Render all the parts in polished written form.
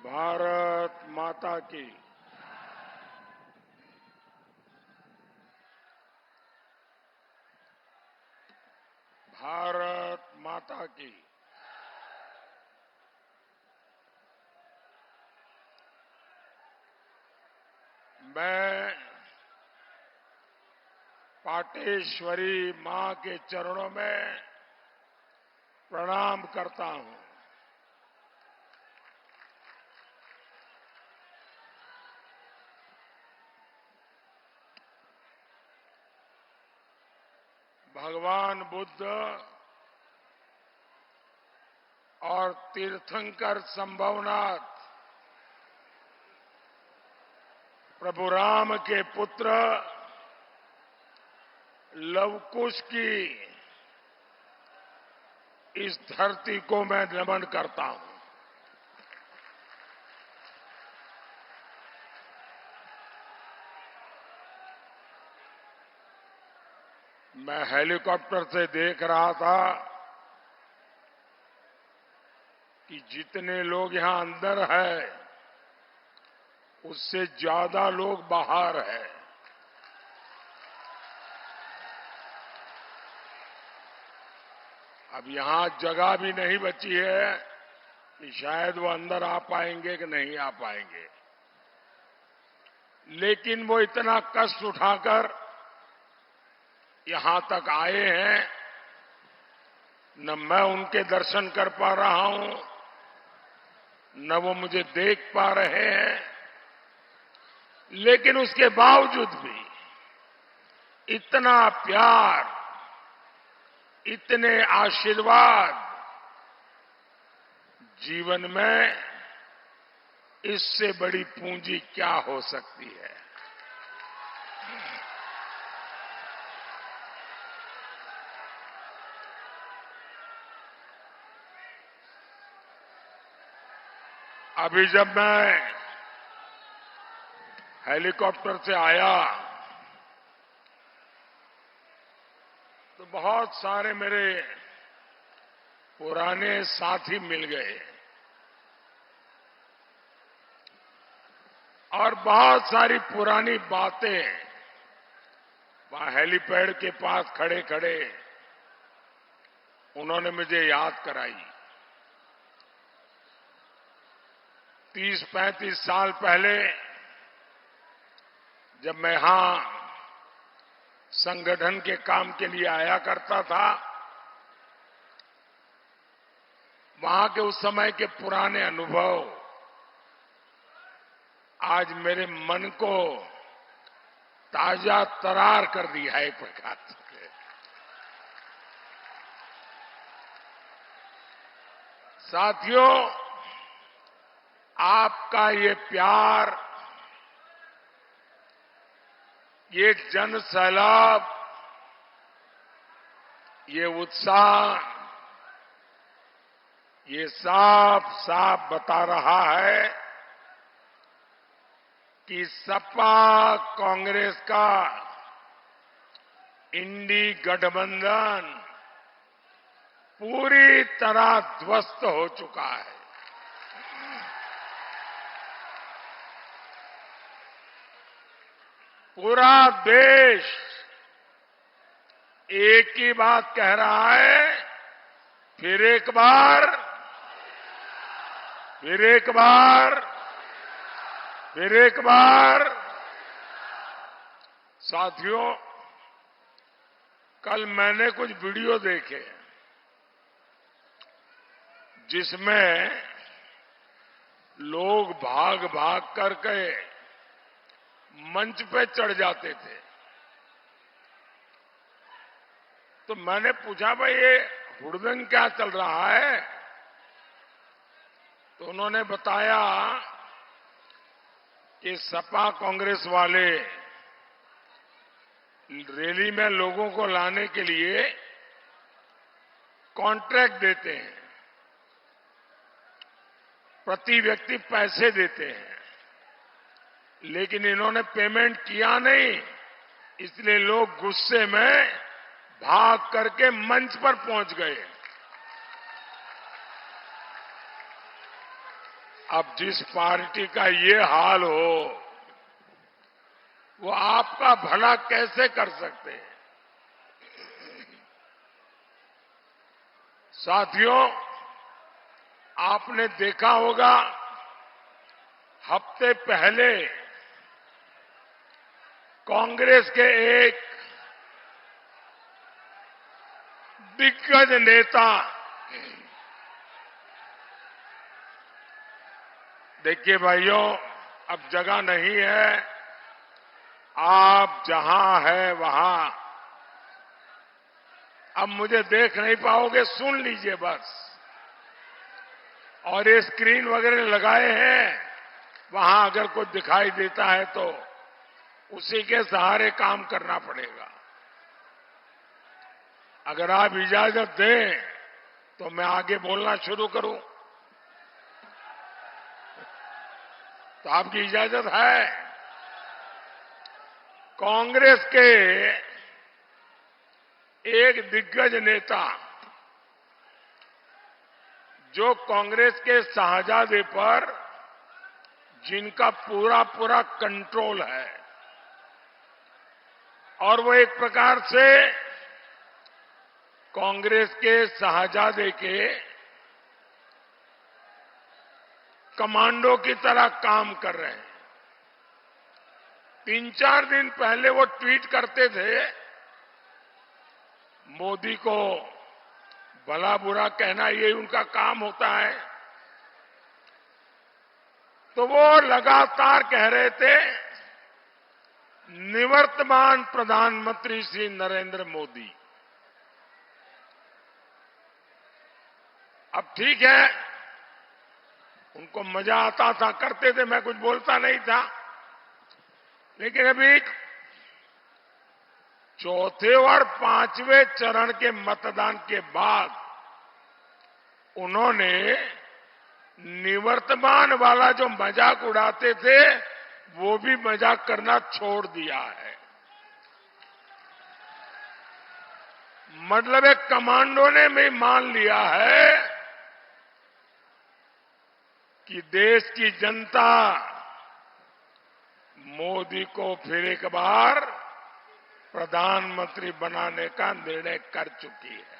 भारत माता की। भारत माता की। मैं पाटेश्वरी मां के चरणों में प्रणाम करता हूं। भगवान बुद्ध और तीर्थंकर संभवनाथ प्रभु राम के पुत्र लवकुश की इस धरती को मैं नमन करता हूं। मैं हेलीकॉप्टर से देख रहा था कि जितने लोग यहां अंदर हैं उससे ज्यादा लोग बाहर हैं। अब यहां जगह भी नहीं बची है कि शायद वो अंदर आ पाएंगे कि नहीं आ पाएंगे, लेकिन वो इतना कष्ट उठाकर यहां तक आए हैं। न मैं उनके दर्शन कर पा रहा हूं, न वो मुझे देख पा रहे हैं, लेकिन उसके बावजूद भी इतना प्यार, इतने आशीर्वाद, जीवन में इससे बड़ी पूंजी क्या हो सकती है। अभी जब मैं हेलीकॉप्टर से आया तो बहुत सारे मेरे पुराने साथी मिल गए और बहुत सारी पुरानी बातें वहां हेलीपैड के पास खड़े खड़े उन्होंने मुझे याद कराई। 30-35 साल पहले जब मैं यहां संगठन के काम के लिए आया करता था, वहां के उस समय के पुराने अनुभव आज मेरे मन को ताजा तरार कर दिया है। एक प्रकार से साथियों, आपका ये प्यार, ये जन सैलाब, ये उत्साह, ये साफ साफ बता रहा है कि सपा कांग्रेस का इंडी गठबंधन पूरी तरह ध्वस्त हो चुका है। पूरा देश एक ही बात कह रहा है, फिर एक बार, फिर एक बार, फिर एक बार। साथियों, कल मैंने कुछ वीडियो देखे जिसमें लोग भाग भाग करके मंच पे चढ़ जाते थे। तो मैंने पूछा, भाई ये हुड़दंग क्या चल रहा है? तो उन्होंने बताया कि सपा कांग्रेस वाले रैली में लोगों को लाने के लिए कॉन्ट्रैक्ट देते हैं, प्रति व्यक्ति पैसे देते हैं, लेकिन इन्होंने पेमेंट किया नहीं, इसलिए लोग गुस्से में भाग करके मंच पर पहुंच गए। अब जिस पार्टी का ये हाल हो, वो आपका भला कैसे कर सकते हैं? साथियों, आपने देखा होगा, हफ्ते पहले कांग्रेस के एक दिग्गज नेता, देखिए भाइयों, अब जगह नहीं है, आप जहां है वहां अब मुझे देख नहीं पाओगे, सुन लीजिए बस। और ये स्क्रीन वगैरह लगाए हैं, वहां अगर कुछ दिखाई देता है तो उसी के सहारे काम करना पड़ेगा। अगर आप इजाजत दें तो मैं आगे बोलना शुरू करूं, तो आपकी इजाजत है? कांग्रेस के एक दिग्गज नेता, जो कांग्रेस के शाहजादे पर जिनका पूरा पूरा कंट्रोल है, और वो एक प्रकार से कांग्रेस के शाहजादे के कमांडो की तरह काम कर रहे हैं। 3-4 दिन पहले वो ट्वीट करते थे, मोदी को भला बुरा कहना ये उनका काम होता है, तो वो लगातार कह रहे थे, निवर्तमान प्रधानमंत्री श्री नरेंद्र मोदी। अब ठीक है, उनको मजा आता था, करते थे, मैं कुछ बोलता नहीं था, लेकिन अभी चौथे और 5वें चरण के मतदान के बाद उन्होंने निवर्तमान वाला जो मजाक उड़ाते थे, वो भी मजाक करना छोड़ दिया है। मतलब एक कमांडो ने भी मान लिया है कि देश की जनता मोदी को फिर एक बार प्रधानमंत्री बनाने का निर्णय कर चुकी है।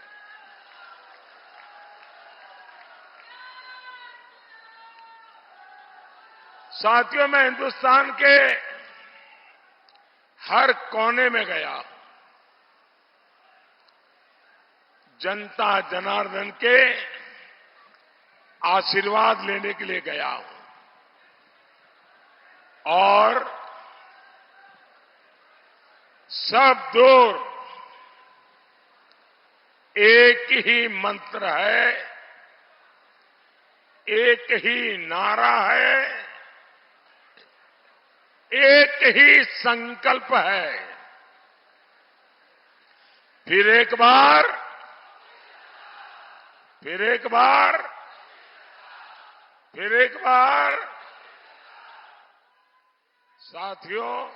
साथियों, मैं हिंदुस्तान के हर कोने में गया हूं, जनता जनार्दन के आशीर्वाद लेने के लिए गया हूं, और सब दूर एक ही मंत्र है, एक ही नारा है, एक ही संकल्प है। फिर एक बार, फिर एक बार, फिर एक बार। साथियों,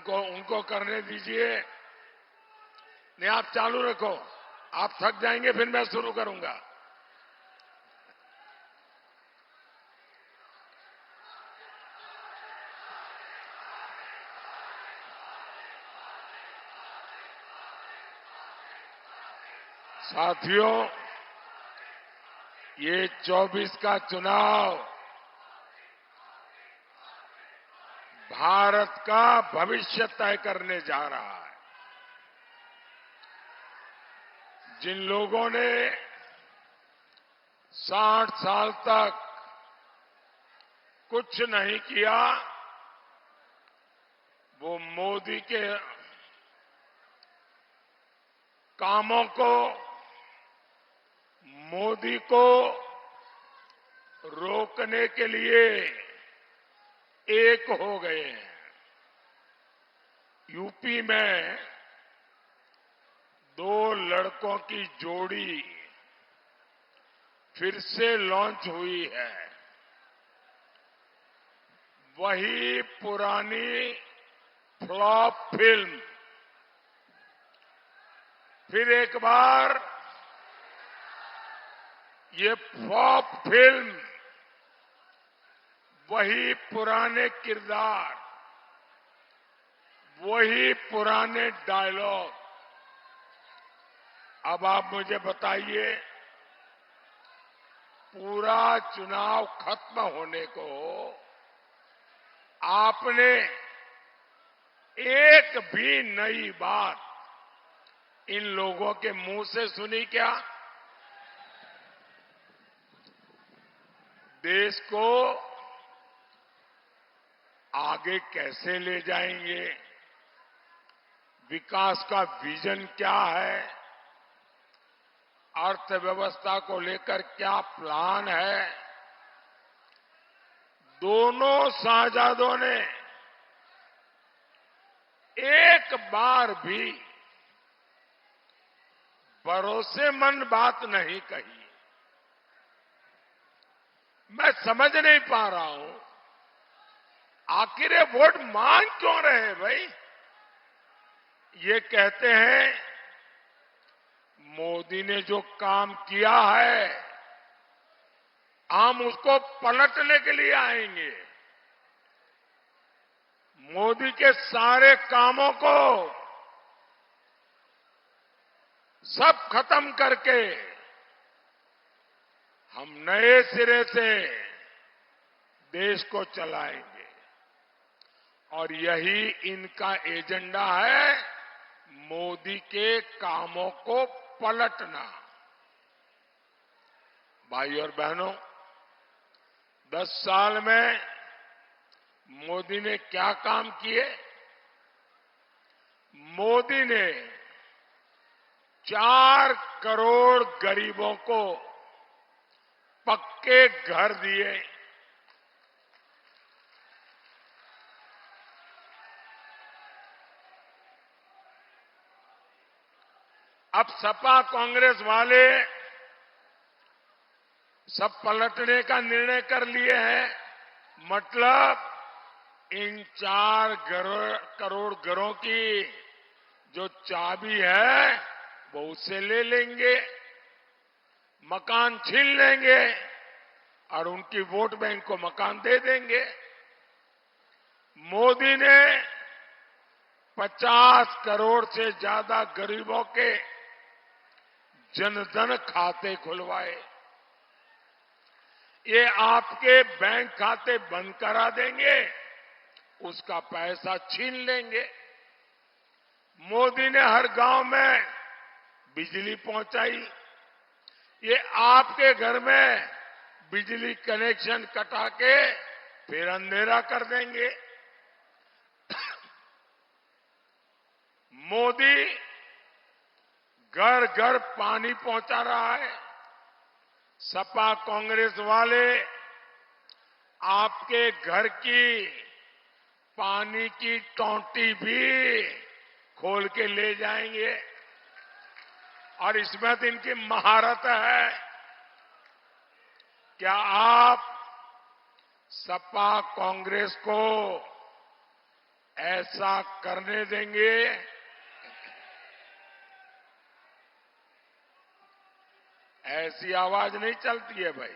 उनको करने दीजिए। नहीं, आप चालू रखो, आप थक जाएंगे, फिर मैं शुरू करूंगा। साथियों, ये 24 का चुनाव भारत का भविष्य तय करने जा रहा है। जिन लोगों ने 60 साल तक कुछ नहीं किया, वो मोदी के कामों को, मोदी को रोकने के लिए एक हो गए हैं। यूपी में 2 लड़कों की जोड़ी फिर से लॉन्च हुई है। वही पुरानी फ्लॉप फिल्म फिर एक बार ये फ्लॉप फिल्म, वही पुराने किरदार, वही पुराने डायलॉग। अब आप मुझे बताइए, पूरा चुनाव खत्म होने को आपने एक भी नई बात इन लोगों के मुंह से सुनी क्या? देश को आगे कैसे ले जाएंगे, विकास का विजन क्या है, अर्थव्यवस्था को लेकर क्या प्लान है, दोनों साझादों ने एक बार भी भरोसेमंद बात नहीं कही। मैं समझ नहीं पा रहा हूं, आखिर ये वोट मांग क्यों रहे भाई? ये कहते हैं मोदी ने जो काम किया है हम उसको पलटने के लिए आएंगे, मोदी के सारे कामों को सब खत्म करके हम नए सिरे से देश को चलाएंगे। और यही इनका एजेंडा है, मोदी के कामों को पलटना। भाई और बहनों, 10 साल में मोदी ने क्या काम किए? मोदी ने 4 करोड़ गरीबों को पक्के घर दिए। अब सपा कांग्रेस वाले सब पलटने का निर्णय कर लिए हैं, मतलब इन 4 करोड़ घरों की जो चाबी है वो उससे ले लेंगे, मकान छीन लेंगे और उनकी वोट बैंक को मकान दे देंगे। मोदी ने 50 करोड़ से ज्यादा गरीबों के जनधन खाते खुलवाए। ये आपके बैंक खाते बंद करा देंगे, उसका पैसा छीन लेंगे। मोदी ने हर गांव में बिजली पहुंचाई, ये आपके घर में बिजली कनेक्शन कटा के फिर अंधेरा कर देंगे। मोदी घर घर पानी पहुंचा रहा है। सपा कांग्रेस वाले आपके घर की पानी की टोंटी भी खोल के ले जाएंगे और इसमें तो इनकी महारत है। क्या आप सपा कांग्रेस को ऐसा करने देंगे? ऐसी आवाज नहीं चलती है भाई।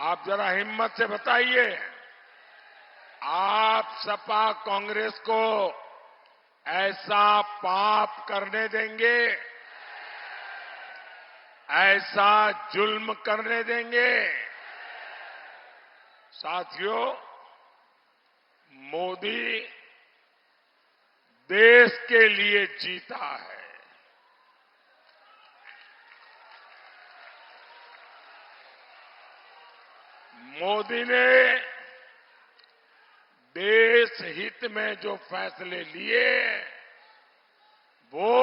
आप जरा हिम्मत से बताइए, आप सपा कांग्रेस को ऐसा पाप करने देंगे, ऐसा जुल्म करने देंगे? साथियों, मोदी देश के लिए जीता है। मोदी ने देश हित में जो फैसले लिए वो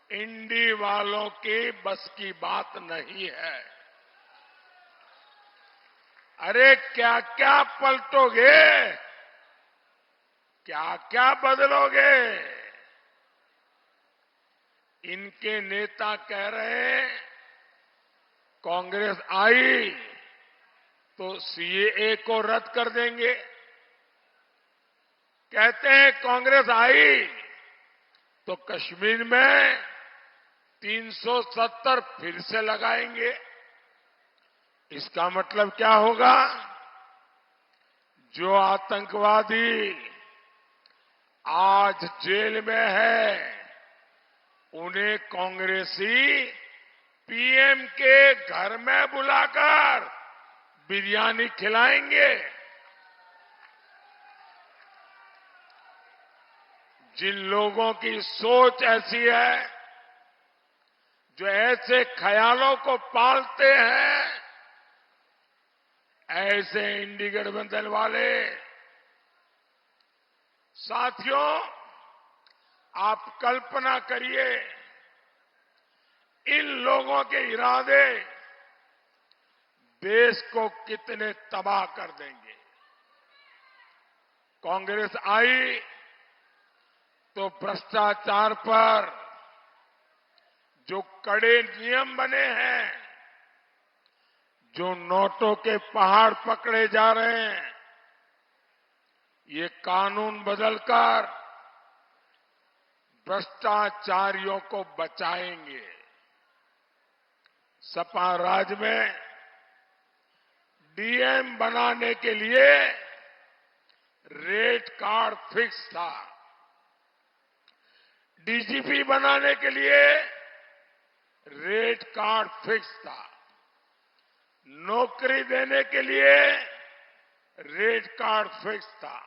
इंडी वालों की बस की बात नहीं है। अरे क्या क्या पलटोगे, क्या क्या बदलोगे? इनके नेता कह रहे हैं कांग्रेस आई तो सीएए को रद्द कर देंगे। कहते हैं कांग्रेस आई तो कश्मीर में 370 फिर से लगाएंगे। इसका मतलब क्या होगा? जो आतंकवादी आज जेल में है उन्हें कांग्रेसी पीएम के घर में बुलाकर बिरयानी खिलाएंगे। जिन लोगों की सोच ऐसी है, जो ऐसे ख्यालों को पालते हैं, ऐसे इंडी गठबंधन वाले साथियों, आप कल्पना करिए इन लोगों के इरादे देश को कितने तबाह कर देंगे। कांग्रेस आई तो भ्रष्टाचार पर जो कड़े नियम बने हैं, जो नोटों के पहाड़ पकड़े जा रहे हैं, ये कानून बदलकर भ्रष्टाचारियों को बचाएंगे। सपा राज में डीएम बनाने के लिए रेट कार्ड फिक्स था, डीजीपी बनाने के लिए रेट कार्ड फिक्स था, नौकरी देने के लिए रेट कार्ड फिक्स था,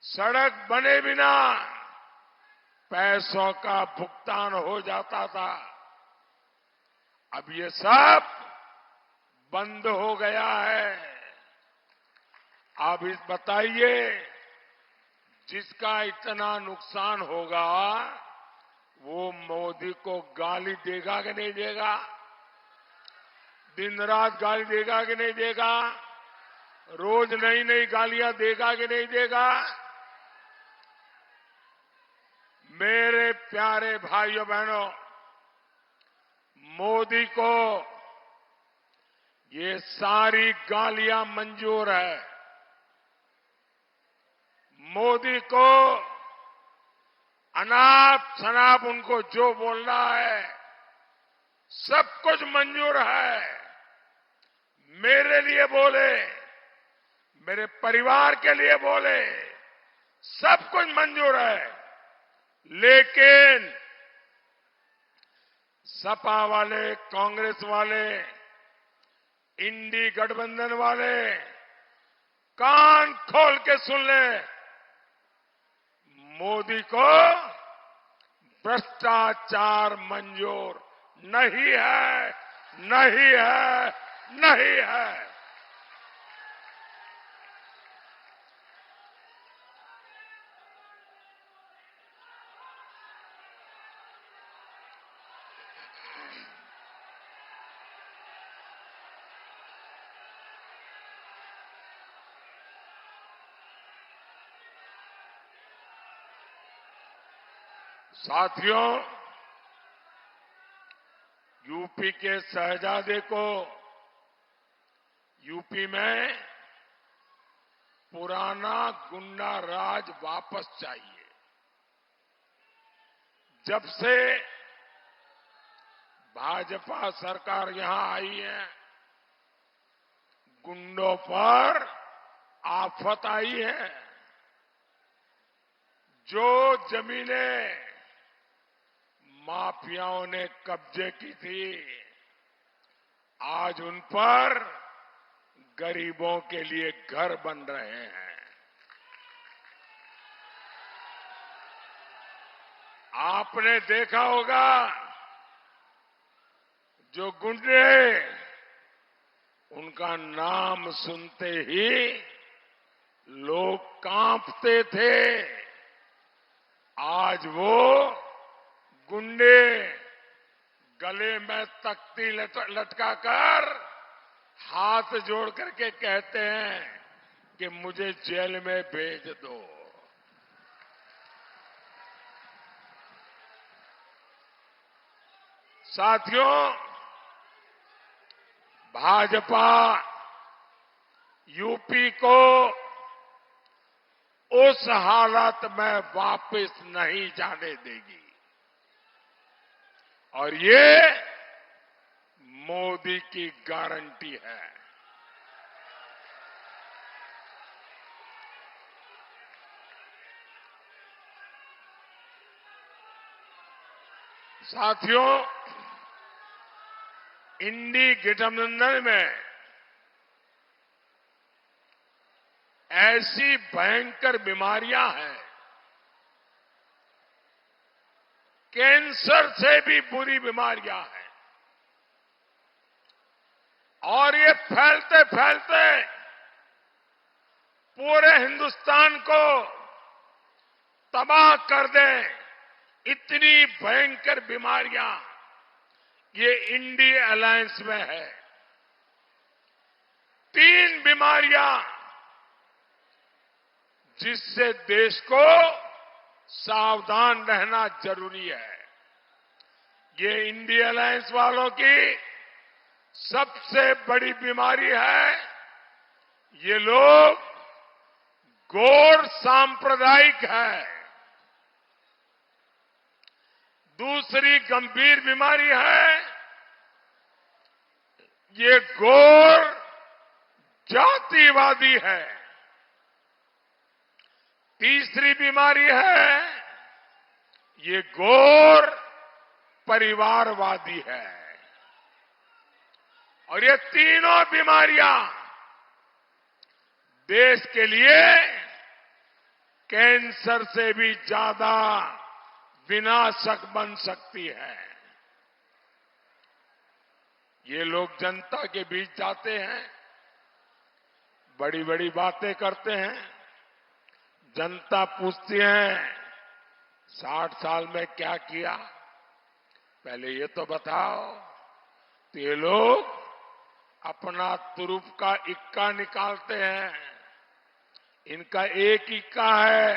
सड़क बने बिना पैसों का भुगतान हो जाता था। अब ये सब बंद हो गया है। अब इस बताइए, जिसका इतना नुकसान होगा वो मोदी को गाली देगा कि नहीं देगा? दिन रात गाली देगा कि नहीं देगा? रोज नई नई गालियां देगा कि नहीं देगा? मेरे प्यारे भाइयों बहनों, मोदी को ये सारी गालियां मंजूर है। मोदी को अनाप शनाप उनको जो बोलना है सब कुछ मंजूर है। मेरे लिए बोले, मेरे परिवार के लिए बोले, सब कुछ मंजूर है। लेकिन सपा वाले, कांग्रेस वाले, इंडी गठबंधन वाले कान खोल के सुन ले, मोदी को भ्रष्टाचार मंजूर नहीं है, नहीं है, नहीं है। साथियों, यूपी के शहजादे को यूपी में पुराना गुंडा राज वापस चाहिए। जब से भाजपा सरकार यहां आई है, गुंडों पर आफत आई है। जो जमीनें माफियाओं ने कब्जे की थी, आज उन पर गरीबों के लिए घर बन रहे हैं। आपने देखा होगा, जो गुंडे उनका नाम सुनते ही लोग कांपते थे, आज वो गुंडे गले में तख्ती लटकाकर हाथ जोड़ करके कहते हैं कि मुझे जेल में भेज दो। साथियों, भाजपा यूपी को उस हालत में वापस नहीं जाने देगी। और ये मोदी की गारंटी है। साथियों, इंडी गठबंधन में ऐसी भयंकर बीमारियां हैं, कैंसर से भी बुरी बीमारियां हैं, और ये फैलते फैलते पूरे हिंदुस्तान को तबाह कर दें, इतनी भयंकर बीमारियां ये इंडी अलायंस में है। 3 बीमारियां जिससे देश को सावधान रहना जरूरी है। ये इंडी अलायंस वालों की सबसे बड़ी बीमारी है। ये लोग गौर सांप्रदायिक है। दूसरी गंभीर बीमारी है, ये गौर जातिवादी है। तीसरी बीमारी है, ये गौर परिवारवादी है। और ये तीनों बीमारियां देश के लिए कैंसर से भी ज्यादा विनाशक बन सकती है। ये लोग जनता के बीच जाते हैं, बड़ी बड़ी बातें करते हैं। जनता पूछती है 60 साल में क्या किया, पहले ये तो बताओ। तो ये लोग अपना तुरुप का इक्का निकालते हैं। इनका एक इक्का है,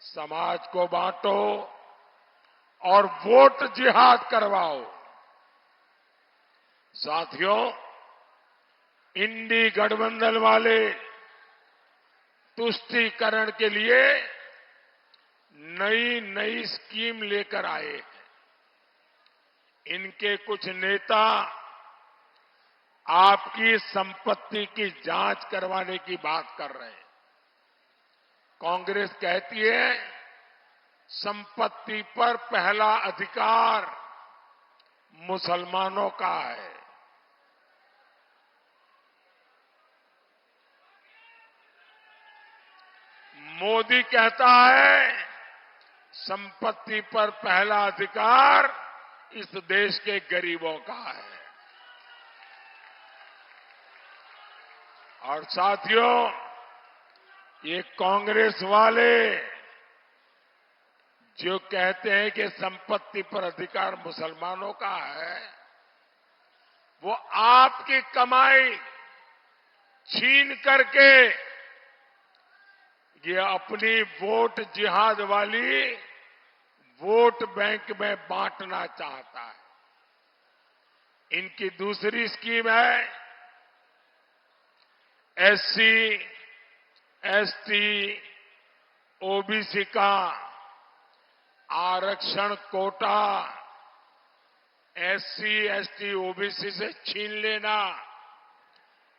समाज को बांटो और वोट जिहाद करवाओ। साथियों, इंडी गठबंधन वाले तुष्टीकरण के लिए नई नई स्कीम लेकर आए हैं। इनके कुछ नेता आपकी संपत्ति की जांच करवाने की बात कर रहे हैं। कांग्रेस कहती है संपत्ति पर पहला अधिकार मुसलमानों का है। मोदी कहता है संपत्ति पर पहला अधिकार इस देश के गरीबों का है। और साथियों, ये कांग्रेस वाले जो कहते हैं कि संपत्ति पर अधिकार मुसलमानों का है, वो आपकी कमाई छीन करके ये अपनी वोट जिहाद वाली वोट बैंक में बांटना चाहता है। इनकी दूसरी स्कीम है एससी, एसटी, ओबीसी का आरक्षण कोटा एससी, एसटी, ओबीसी से छीन लेना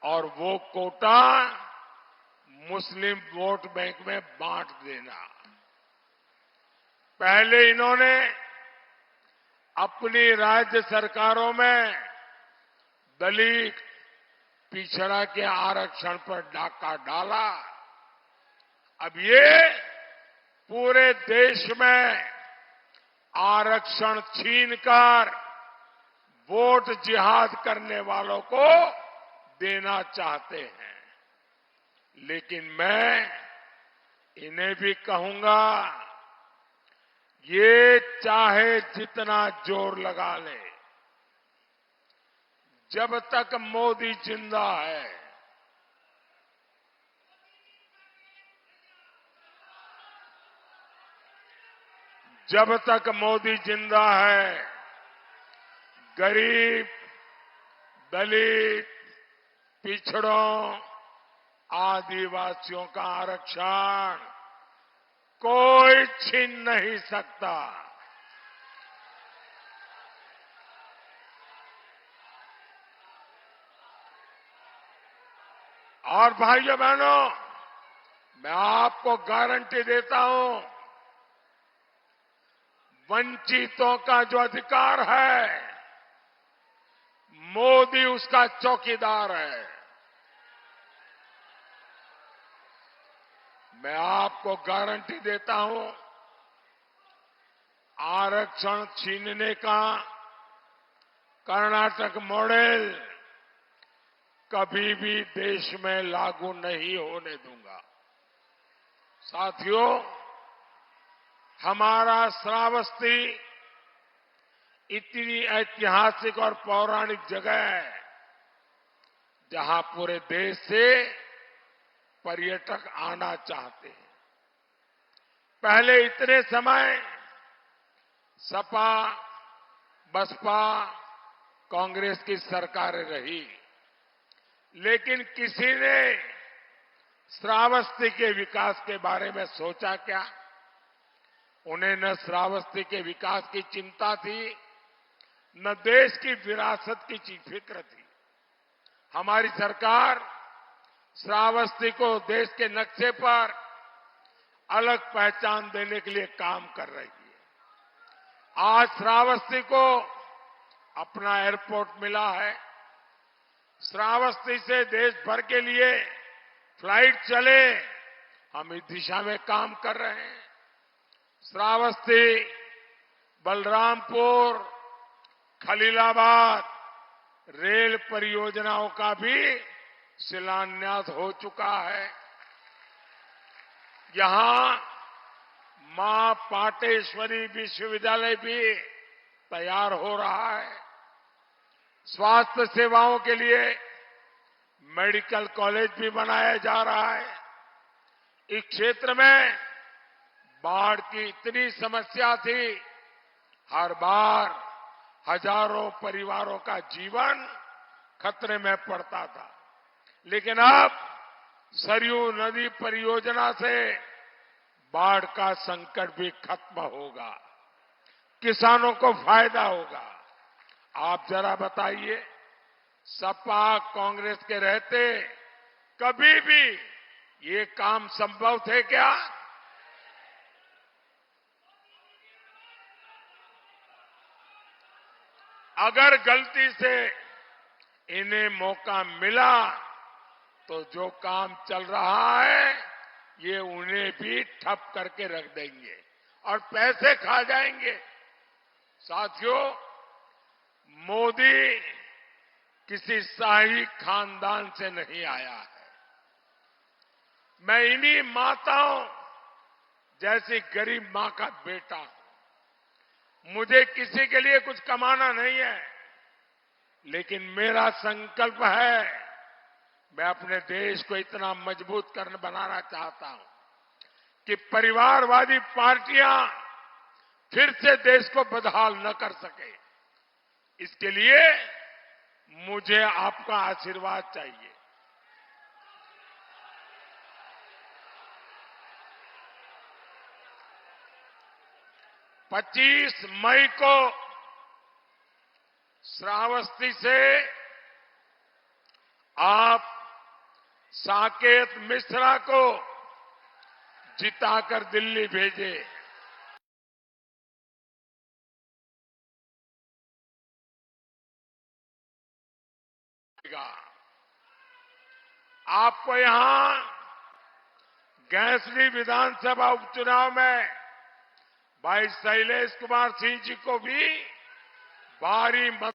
और वो कोटा मुस्लिम वोट बैंक में बांट देना। पहले इन्होंने अपनी राज्य सरकारों में दलित पिछड़ा के आरक्षण पर डाका डाला। अब ये पूरे देश में आरक्षण छीनकर वोट जिहाद करने वालों को देना चाहते हैं। लेकिन मैं इन्हें भी कहूंगा, ये चाहे जितना जोर लगा ले, जब तक मोदी जिंदा है, जब तक मोदी जिंदा है, गरीब, दलित, पिछड़ों, आदिवासियों का आरक्षण कोई छीन नहीं सकता। और भाइयों बहनों, मैं आपको गारंटी देता हूं, वंचितों का जो अधिकार है, मोदी उसका चौकीदार है। मैं आपको गारंटी देता हूं, आरक्षण छीनने का कर्नाटक मॉडल कभी भी देश में लागू नहीं होने दूंगा। साथियों, हमारा श्रावस्ती इतनी ऐतिहासिक और पौराणिक जगह है, जहां पूरे देश से पर्यटक आना चाहते हैं। पहले इतने समय सपा, बसपा, कांग्रेस की सरकारें रही, लेकिन किसी ने श्रावस्ती के विकास के बारे में सोचा क्या? उन्हें न श्रावस्ती के विकास की चिंता थी, न देश की विरासत की फिक्र थी। हमारी सरकार श्रावस्ती को देश के नक्शे पर अलग पहचान देने के लिए काम कर रही है। आज श्रावस्ती को अपना एयरपोर्ट मिला है। श्रावस्ती से देश भर के लिए फ्लाइट चले, हम इस दिशा में काम कर रहे हैं। श्रावस्ती, बलरामपुर, खलीलाबाद रेल परियोजनाओं का भी शिलान्यास हो चुका है। यहां मां पाटेश्वरी विश्वविद्यालय भी तैयार हो रहा है। स्वास्थ्य सेवाओं के लिए मेडिकल कॉलेज भी बनाया जा रहा है। इस क्षेत्र में बाढ़ की इतनी समस्या थी, हर बार हजारों परिवारों का जीवन खतरे में पड़ता था। लेकिन अब सरयू नदी परियोजना से बाढ़ का संकट भी खत्म होगा, किसानों को फायदा होगा। आप जरा बताइए, सपा कांग्रेस के रहते कभी भी ये काम संभव थे क्या? अगर गलती से इन्हें मौका मिला तो जो काम चल रहा है ये उन्हें भी ठप करके रख देंगे और पैसे खा जाएंगे। साथियों, मोदी किसी शाही खानदान से नहीं आया है। मैं इन्हीं माताओं जैसी गरीब मां का बेटा हूं। मुझे किसी के लिए कुछ कमाना नहीं है, लेकिन मेरा संकल्प है, मैं अपने देश को इतना मजबूत बनाना चाहता हूं कि परिवारवादी पार्टियां फिर से देश को बदहाल न कर सके। इसके लिए मुझे आपका आशीर्वाद चाहिए। पच्चीस मई को श्रावस्ती से आप साकेत मिश्रा को जिताकर दिल्ली भेजे। आपको यहां गैसली विधानसभा उपचुनाव में भाई शैलेश कुमार सिंह जी को भी भारी मतों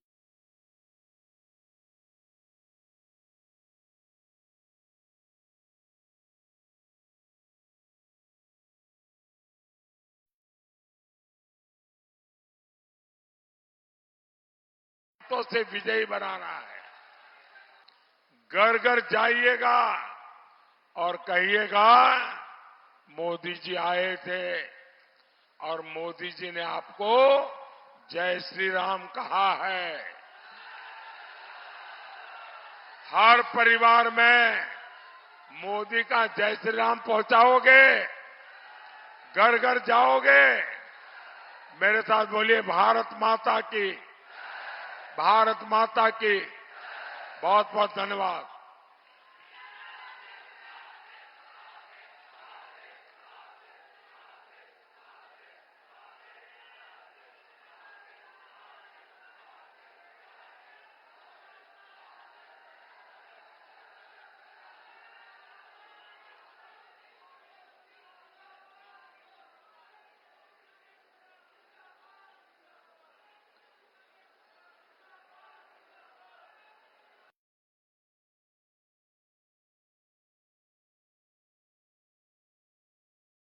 से विजयी बनाना है। घर घर जाइएगा और कहिएगा मोदी जी आए थे और मोदी जी ने आपको जय श्री राम कहा है। हर परिवार में मोदी का जय श्री राम पहुंचाओगे, घर घर जाओगे। मेरे साथ बोलिए भारत माता की, भारत माता की। बहुत बहुत धन्यवाद।